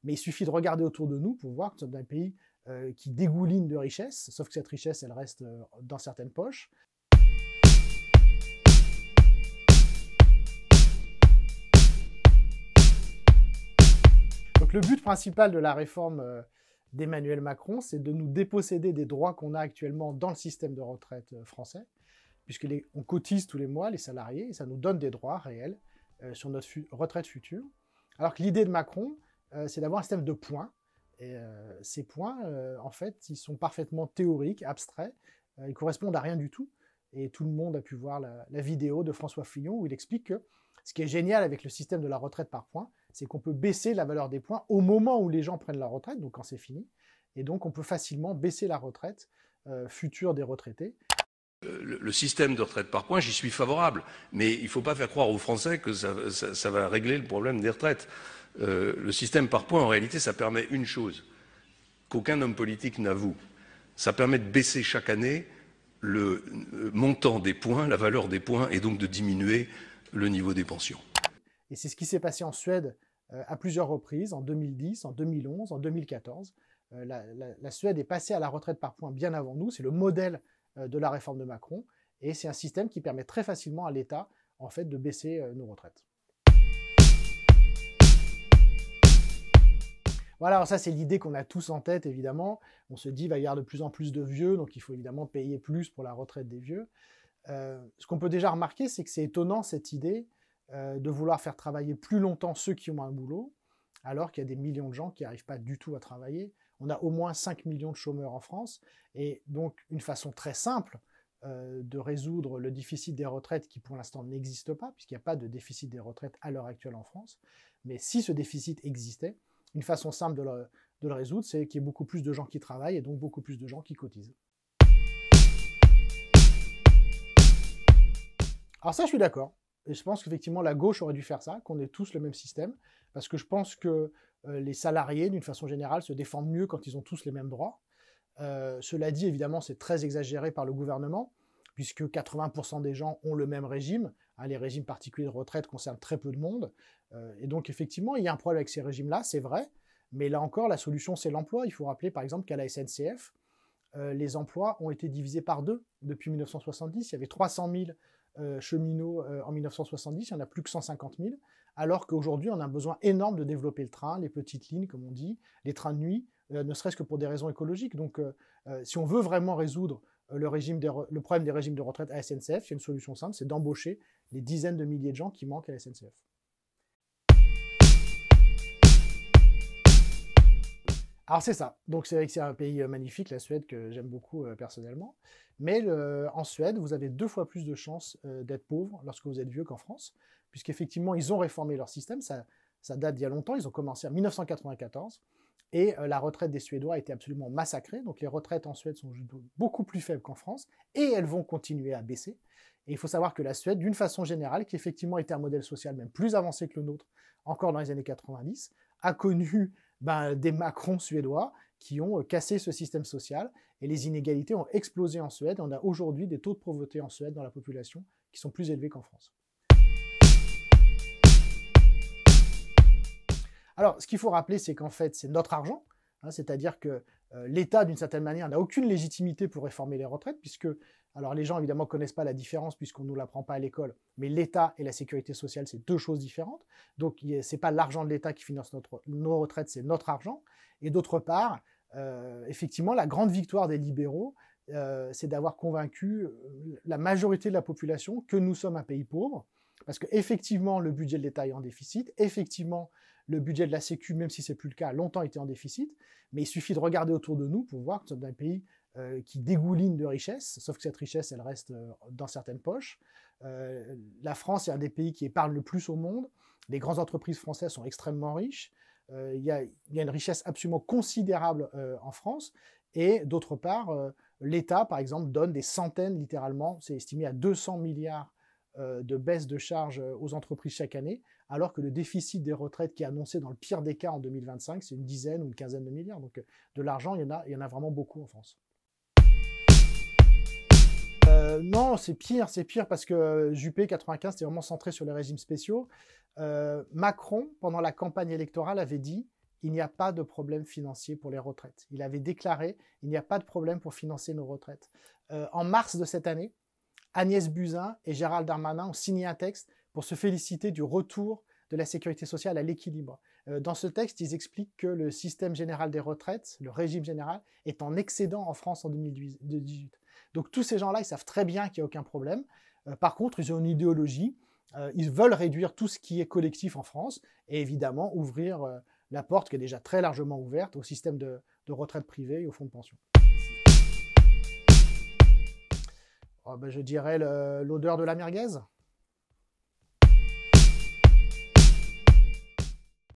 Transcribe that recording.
Mais il suffit de regarder autour de nous pour voir que nous sommes un pays qui dégouline de richesses, sauf que cette richesse, elle reste dans certaines poches. Donc le but principal de la réforme d'Emmanuel Macron, c'est de nous déposséder des droits qu'on a actuellement dans le système de retraite français, puisqu'on cotise tous les mois, les salariés, et ça nous donne des droits réels sur notre retraite future. Alors que l'idée de Macron, c'est d'avoir un système de points. Et ces points, en fait, ils sont parfaitement théoriques, abstraits, ils correspondent à rien du tout. Et tout le monde a pu voir la vidéo de François Fillon où il explique que ce qui est génial avec le système de la retraite par points, c'est qu'on peut baisser la valeur des points au moment où les gens prennent la retraite, donc quand c'est fini. Et donc on peut facilement baisser la retraite future des retraités. Le système de retraite par points, j'y suis favorable. Mais il ne faut pas faire croire aux Français que ça va régler le problème des retraites. Le système par points, en réalité, ça permet une chose qu'aucun homme politique n'avoue. Ça permet de baisser chaque année le montant des points, la valeur des points, et donc de diminuer le niveau des pensions. Et c'est ce qui s'est passé en Suède à plusieurs reprises, en 2010, en 2011, en 2014. La Suède est passée à la retraite par points bien avant nous. C'est le modèle de la réforme de Macron. Et c'est un système qui permet très facilement à l'État, en fait, de baisser nos retraites. Voilà, alors ça c'est l'idée qu'on a tous en tête évidemment. On se dit il va y avoir de plus en plus de vieux, donc il faut évidemment payer plus pour la retraite des vieux. Ce qu'on peut déjà remarquer, c'est que c'est étonnant cette idée de vouloir faire travailler plus longtemps ceux qui ont un boulot, alors qu'il y a des millions de gens qui n'arrivent pas du tout à travailler. On a au moins 5 millions de chômeurs en France, et donc une façon très simple de résoudre le déficit des retraites qui pour l'instant n'existe pas, puisqu'il n'y a pas de déficit des retraites à l'heure actuelle en France. Mais si ce déficit existait, une façon simple de le résoudre, c'est qu'il y ait beaucoup plus de gens qui travaillent et donc beaucoup plus de gens qui cotisent. Alors ça, je suis d'accord. Et je pense qu'effectivement, la gauche aurait dû faire ça, qu'on ait tous le même système, parce que je pense que les salariés, d'une façon générale, se défendent mieux quand ils ont tous les mêmes droits. Cela dit, évidemment, c'est très exagéré par le gouvernement, puisque 80% des gens ont le même régime. Les régimes particuliers de retraite concernent très peu de monde. Et donc, effectivement, il y a un problème avec ces régimes-là, c'est vrai. Mais là encore, la solution, c'est l'emploi. Il faut rappeler, par exemple, qu'à la SNCF, les emplois ont été divisés par 2 depuis 1970. Il y avait 300 000 cheminots en 1970, il n'y en a plus que 150 000, alors qu'aujourd'hui, on a un besoin énorme de développer le train, les petites lignes, comme on dit, les trains de nuit, ne serait-ce que pour des raisons écologiques. Donc, si on veut vraiment résoudre le problème des régimes de retraite à la SNCF, il y a une solution simple, c'est d'embaucher les dizaines de milliers de gens qui manquent à la SNCF. Alors c'est ça, donc c'est vrai que c'est un pays magnifique, la Suède, que j'aime beaucoup personnellement, mais en Suède, vous avez 2 fois plus de chances d'être pauvre lorsque vous êtes vieux qu'en France, puisqu'effectivement, ils ont réformé leur système, ça date d'il y a longtemps, ils ont commencé en 1994, et la retraite des Suédois a été absolument massacrée, donc les retraites en Suède sont beaucoup plus faibles qu'en France, et elles vont continuer à baisser. Et il faut savoir que la Suède, d'une façon générale, qui effectivement était un modèle social même plus avancé que le nôtre, encore dans les années 90, a connu des Macron suédois qui ont cassé ce système social, et les inégalités ont explosé en Suède. On a aujourd'hui des taux de pauvreté en Suède dans la population qui sont plus élevés qu'en France. Alors, ce qu'il faut rappeler, c'est qu'en fait, c'est notre argent, c'est-à-dire que l'État, d'une certaine manière, n'a aucune légitimité pour réformer les retraites, puisque, alors les gens évidemment ne connaissent pas la différence puisqu'on ne nous l'apprend pas à l'école, mais l'État et la sécurité sociale, c'est 2 choses différentes. Donc, ce n'est pas l'argent de l'État qui finance nos retraites, c'est notre argent. Et d'autre part, effectivement, la grande victoire des libéraux, c'est d'avoir convaincu la majorité de la population que nous sommes un pays pauvre, parce qu'effectivement, le budget de l'État est en déficit, effectivement, le budget de la Sécu, même si ce n'est plus le cas, a longtemps été en déficit, mais il suffit de regarder autour de nous pour voir que nous sommes un pays qui dégouline de richesses, sauf que cette richesse, elle reste dans certaines poches. La France est un des pays qui épargne le plus au monde, les grandes entreprises françaises sont extrêmement riches, il y a une richesse absolument considérable en France, et d'autre part, l'État, par exemple, donne des centaines, littéralement, c'est estimé à 200 milliards de baisse de charges aux entreprises chaque année, alors que le déficit des retraites qui est annoncé dans le pire des cas en 2025, c'est une dizaine ou une quinzaine de milliards. Donc de l'argent, il y en a vraiment beaucoup en France. Non, c'est pire parce que Juppé 95, c'était vraiment centré sur les régimes spéciaux. Macron, pendant la campagne électorale, avait dit il n'y a pas de problème financier pour les retraites. Il avait déclaré, il n'y a pas de problème pour financer nos retraites. En mars de cette année, Agnès Buzyn et Gérald Darmanin ont signé un texte pour se féliciter du retour de la sécurité sociale à l'équilibre. Dans ce texte, ils expliquent que le système général des retraites, le régime général, est en excédent en France en 2018. Donc tous ces gens-là, ils savent très bien qu'il n'y a aucun problème. Par contre, ils ont une idéologie. Ils veulent réduire tout ce qui est collectif en France et évidemment ouvrir la porte qui est déjà très largement ouverte au système de retraite privée et au fonds de pension. Je dirais l'odeur de la merguez.